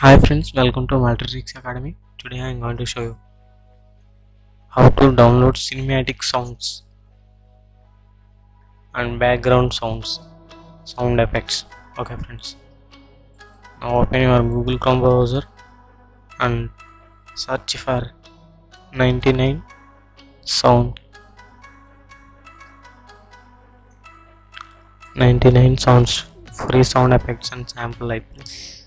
Hi friends, welcome to Multitricks Academy. Today I am going to show you how to download cinematic sounds and background sounds, sound effects. Okay friends, now open your Google Chrome browser and search for 99 sound 99 sounds free sound effects and sample libraries.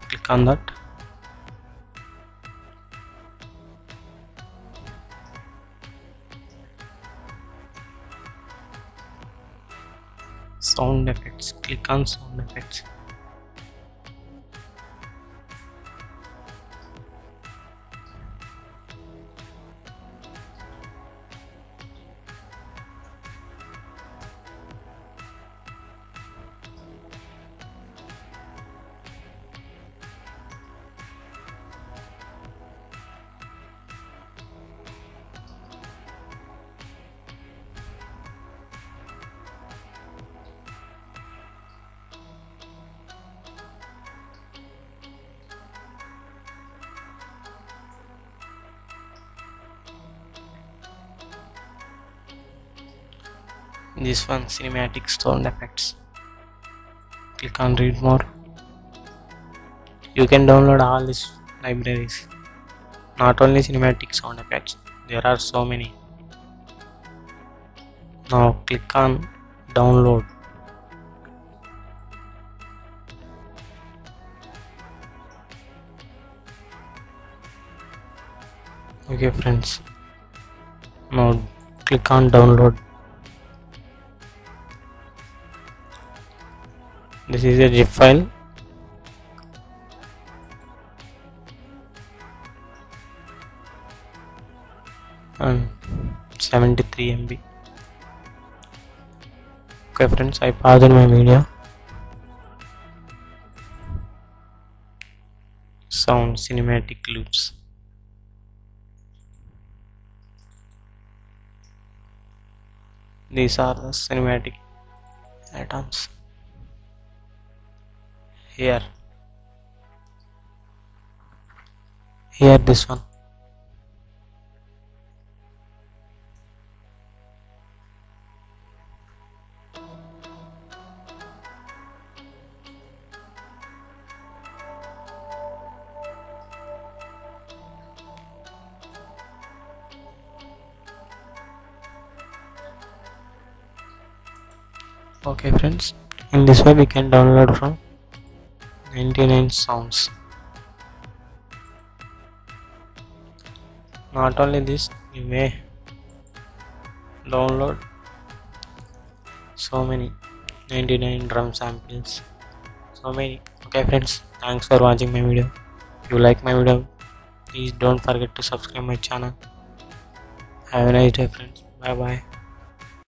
Click on that. Sound effects, click on sound effects. This one, cinematic sound effects. Click on read more. You can download all these libraries, not only cinematic sound effects, there are so many. Now click on download. Okay friends, now click on download. This is a zip file. And 73 MB. Okay friends, I paused my video. Sound cinematic loops. These are the cinematic atoms. Here this one. Okay friends, in this way we can download from 99 sounds. Not only this, you may download so many 99 drum samples, so many. Okay friends, thanks for watching my video. If you like my video, please don't forget to subscribe my channel. Have a nice day friends. Bye bye.